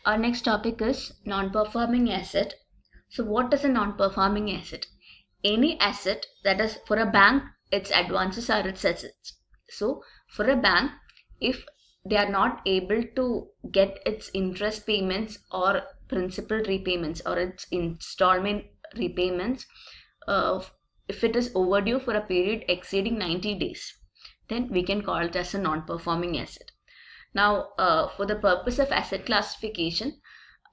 Our next topic is non-performing asset. So what is a non-performing asset? Any asset that is, for a bank, its advances are its assets. So for a bank, if they are not able to get its interest payments or principal repayments or its installment repayments, if it is overdue for a period exceeding 90 days, then we can call it as a non-performing asset. Now, for the purpose of asset classification,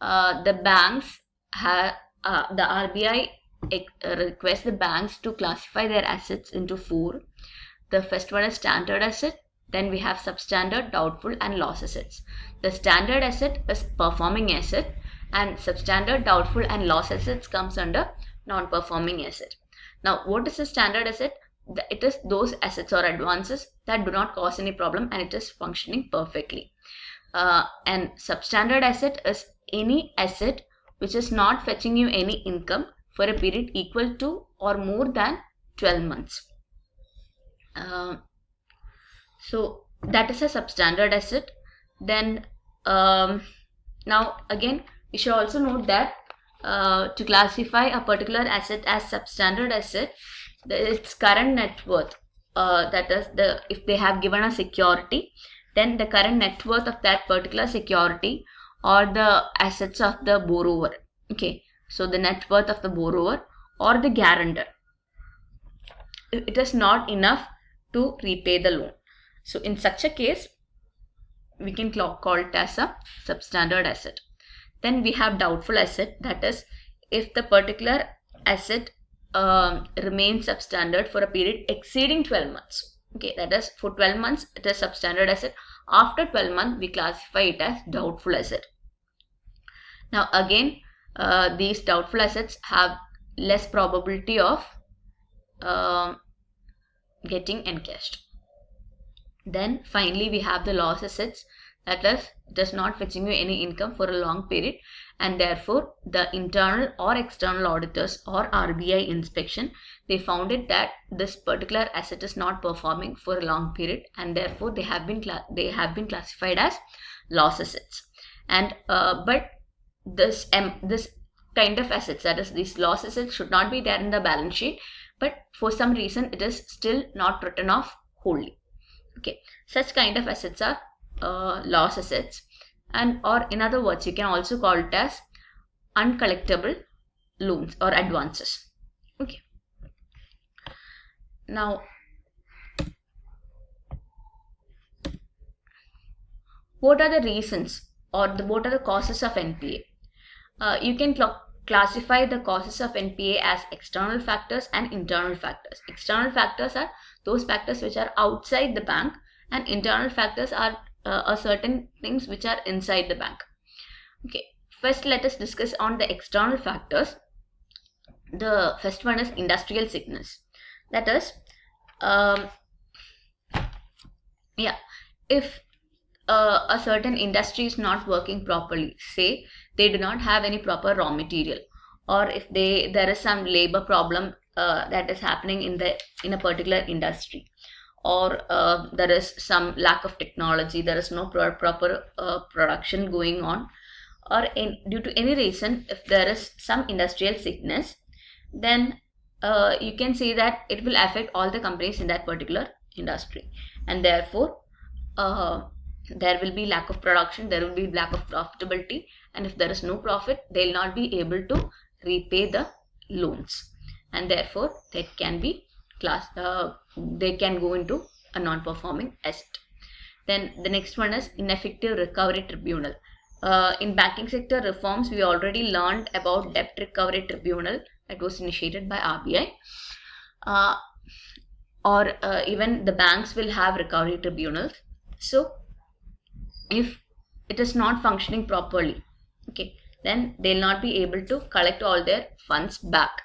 the banks have the RBI requests the banks to classify their assets into four. The first one is standard asset. Then we have substandard, doubtful, and loss assets. The standard asset is performing asset, and substandard, doubtful, and loss assets comes under non-performing asset. Now, what is a standard asset? It is those assets or advances that do not cause any problem and it is functioning perfectly. And substandard asset is any asset which is not fetching you any income for a period equal to or more than 12 months. So that is a substandard asset. Then now again we should also note that to classify a particular asset as substandard asset, its current net worth, that is, if they have given a security, then the current net worth of that particular security or the assets of the borrower. Okay, so the net worth of the borrower or the guarantor, it is not enough to repay the loan. So in such a case, we can call it as a substandard asset. Then we have doubtful asset, that is, if the particular asset remains substandard for a period exceeding 12 months. Okay, that is, for 12 months it is substandard asset. After 12 months we classify it as doubtful asset. Now again, these doubtful assets have less probability of getting encashed. Then finally we have the loss assets, that is, it is not fetching you any income for a long period, and therefore the internal or external auditors or RBI inspection, they found it that this particular asset is not performing for a long period, and therefore they have been classified as loss assets. And but this kind of assets, that is, these loss assets, should not be there in the balance sheet, but for some reason it is still not written off wholly. Okay, such kind of assets are loss assets, and or in other words you can also call it as uncollectible loans or advances. Okay, now what are the reasons or what are the causes of NPA? You can classify the causes of NPA as external factors and internal factors. External factors are those factors which are outside the bank, and internal factors are certain things which are inside the bank. Okay, first let us discuss on the external factors. The first one is industrial sickness. That is, if a certain industry is not working properly, say they do not have any proper raw material, or if there is some labor problem that is happening in a particular industry, or there is some lack of technology, there is no proper production going on, or due to any reason, if there is some industrial sickness, then you can say that it will affect all the companies in that particular industry, and therefore there will be lack of production, there will be lack of profitability, and if there is no profit, they will not be able to repay the loans, and therefore they can be they can go into a non-performing asset. Then the next one is ineffective recovery tribunal. In banking sector reforms, we already learned about debt recovery tribunal that was initiated by RBI, or even the banks will have recovery tribunals. So if it is not functioning properly, okay, then they'll not be able to collect all their funds back,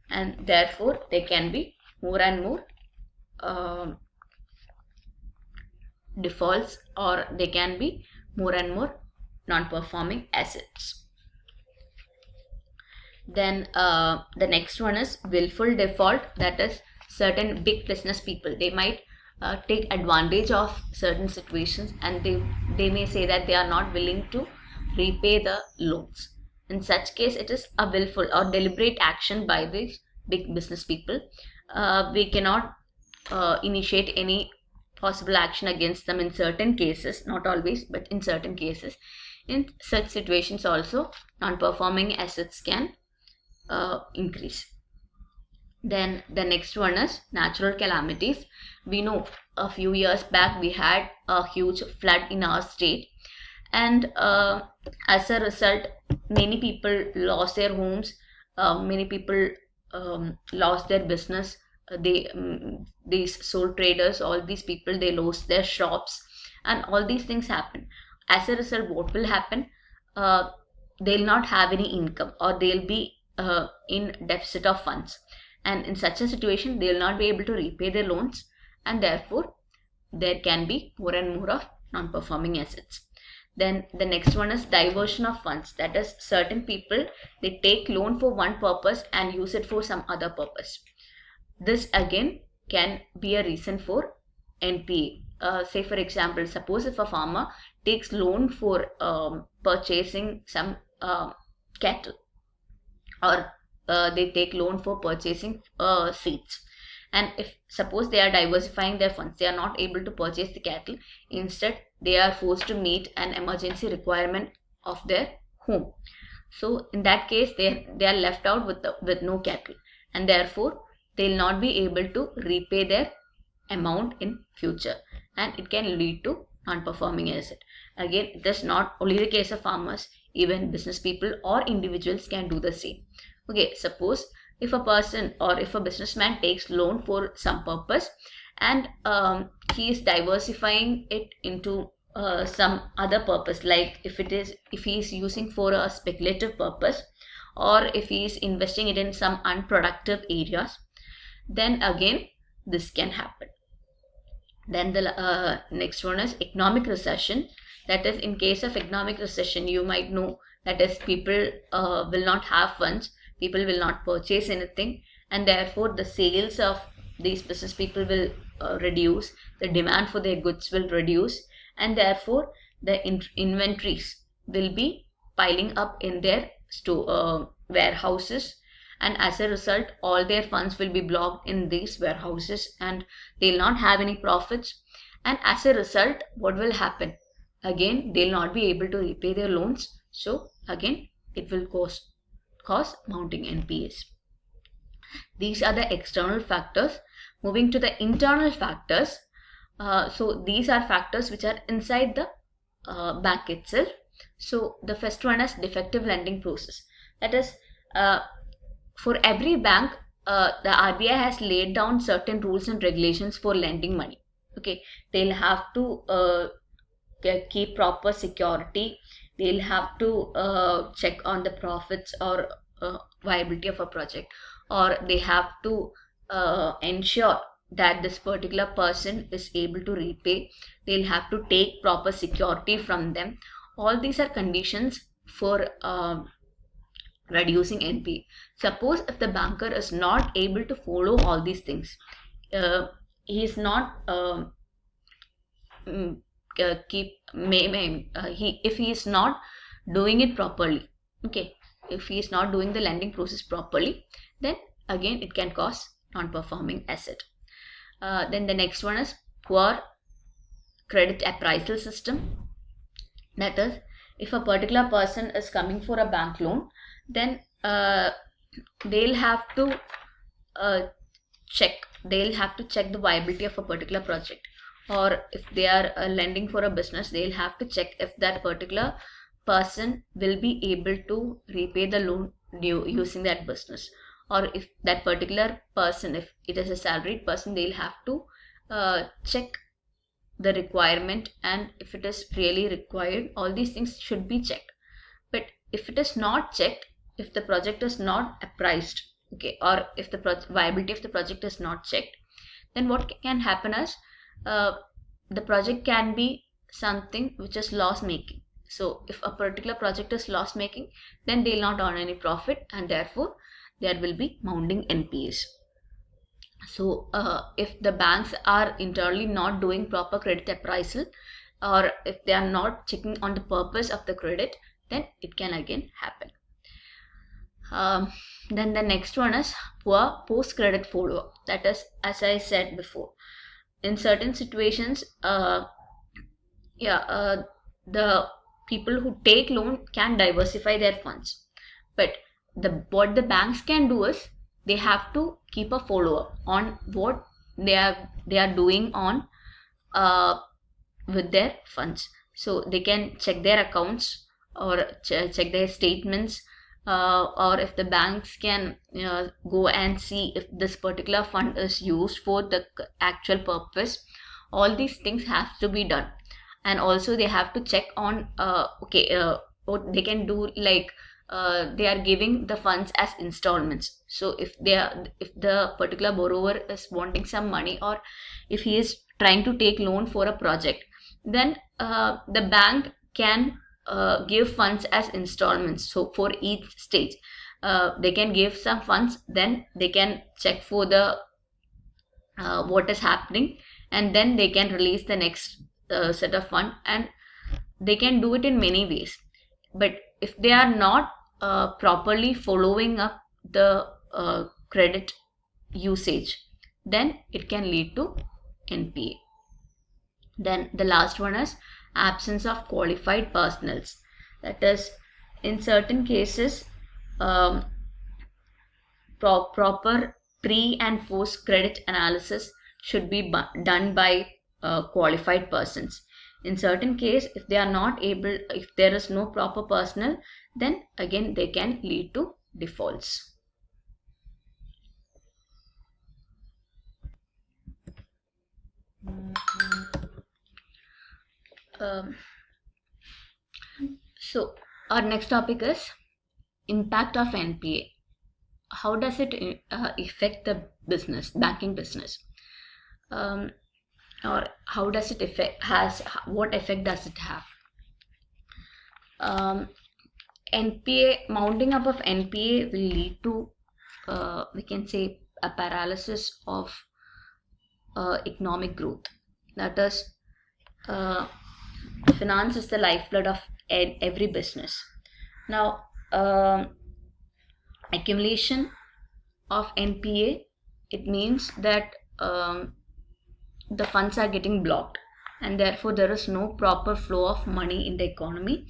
and therefore they can be more and more defaults, or they can be more and more non-performing assets. Then the next one is willful default. That is, certain big business people, they might take advantage of certain situations, and they may say that they are not willing to repay the loans. In such case, it is a willful or deliberate action by these big business people. We cannot initiate any possible action against them in certain cases, not always, but in certain cases. In such situations also, non-performing assets can increase. Then the next one is natural calamities. We know a few years back we had a huge flood in our state, and as a result, many people lost their homes, many people lost their business. These sole traders, all these people, they lost their shops, and all these things happen. As a result, what will happen? Uh, they'll not have any income, or they'll be in deficit of funds, and in such a situation, they'll not be able to repay their loans, and therefore there can be more and more of non-performing assets. Then the next one is diversion of funds. That is, certain people, they take loan for one purpose and use it for some other purpose. This again can be a reason for NPA. Say for example, suppose if a farmer takes loan for purchasing some cattle, or they take loan for purchasing seeds, and if suppose they are diversifying their funds, they are not able to purchase the cattle, instead they are forced to meet an emergency requirement of their home. So in that case, they are left out with no cattle, and therefore they will not be able to repay their amount in future, and it can lead to non-performing asset. Again, it is not only the case of farmers, even business people or individuals can do the same. Okay, suppose if a person or if a businessman takes loan for some purpose, and he is diversifying it into some other purpose, like if he is using for a speculative purpose, or if he is investing it in some unproductive areas, then again this can happen. Then the next one is economic recession. That is, in case of economic recession, you might know that is, people will not have funds, people will not purchase anything, and therefore the sales of these business people will reduce, the demand for their goods will reduce, and therefore the inventories will be piling up in their warehouses, and as a result all their funds will be blocked in these warehouses, and they'll not have any profits, and as a result what will happen? Again, they'll not be able to repay their loans, so again it will cause mounting NPAs. These are the external factors. Moving to the internal factors, so these are factors which are inside the bank itself. So the first one is defective lending process. That is, for every bank, the RBI has laid down certain rules and regulations for lending money. Okay, they'll have to keep proper security, they'll have to check on the profits or viability of a project, or they have to ensure that this particular person is able to repay, they'll have to take proper security from them. All these are conditions for reducing NPA. Suppose if the banker is not able to follow all these things, he is not if he is not doing it properly, okay, if he is not doing the lending process properly, then again it can cause non-performing asset. Then the next one is poor credit appraisal system. That is, if a particular person is coming for a bank loan, then they'll have to check the viability of a particular project, or if they are lending for a business, they'll have to check if that particular person will be able to repay the loan due using that business, or if that particular person, if it is a salaried person, they'll have to check the requirement, and if it is really required, all these things should be checked. But if it is not checked, if the project is not appraised, okay, or if the viability of the project is not checked, then what can happen is the project can be something which is loss making. So if a particular project is loss making, then they will not earn any profit, and therefore there will be mounting NPAs. So if the banks are internally not doing proper credit appraisal, or if they are not checking on the purpose of the credit, then it can again happen. Then the next one is poor post credit follow-up. That is, as I said before, in certain situations, the people who take loan can diversify their funds, but what the banks can do is they have to keep a follow-up on what they are doing on with their funds. So they can check their accounts or check their statements, or if the banks can go and see if this particular fund is used for the actual purpose. All these things have to be done. And also they have to check on what they can do, like they are giving the funds as installments. So if the particular borrower is wanting some money, or if he is trying to take loan for a project, then the bank can give funds as installments. So for each stage they can give some funds, then they can check for the what is happening, and then they can release the next set of fund. And they can do it in many ways, but if they are not properly following up the credit usage, then it can lead to NPA. Then the last one is absence of qualified personnels. That is, in certain cases, proper pre and post credit analysis should be done by qualified persons. In certain case, if they are not able, if there is no proper personnel, then again they can lead to defaults. So our next topic is impact of NPA. How does it affect the banking business, or how does it what effect does it have? NPA, mounting up of NPA will lead to we can say a paralysis of economic growth. That is, finance is the lifeblood of every business. Now accumulation of NPA, it means that the funds are getting blocked, and therefore there is no proper flow of money in the economy,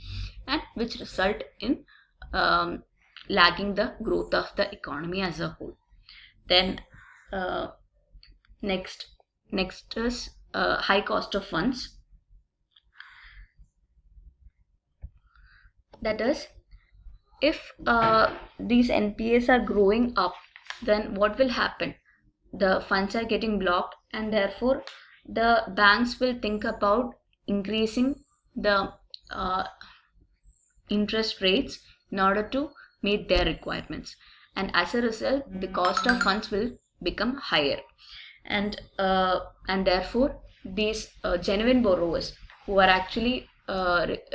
and which result in lagging the growth of the economy as a whole. Then next is high cost of funds. That is, if these NPAs are growing up, then what will happen? The funds are getting blocked, and therefore the banks will think about increasing the interest rates in order to meet their requirements, and as a result the cost of funds will become higher, and therefore these genuine borrowers who are actually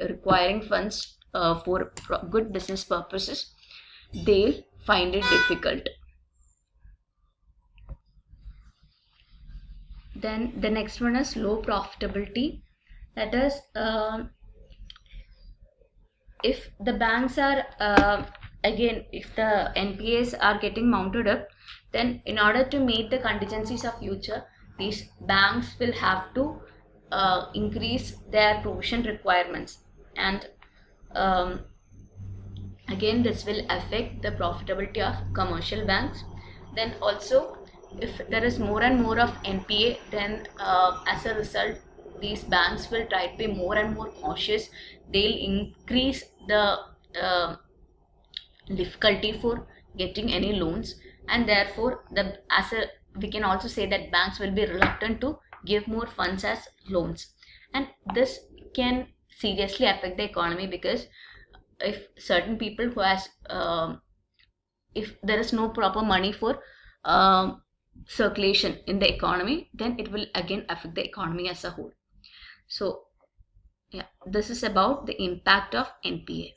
requiring funds for good business purposes, they'll find it difficult. Then the next one is low profitability. That is, if the banks are again, if the NPAs are getting mounted up, then in order to meet the contingencies of future, these banks will have to increase their provision requirements, and again this will affect the profitability of commercial banks. Then also, if there is more and more of NPA, then as a result these banks will try to be more and more cautious. They'll increase the difficulty for getting any loans, and therefore we can also say that banks will be reluctant to give more funds as loans, and this can seriously affect the economy, because if certain people who has if there is no proper money for circulation in the economy, then it will again affect the economy as a whole. So yeah, this is about the impact of NPA.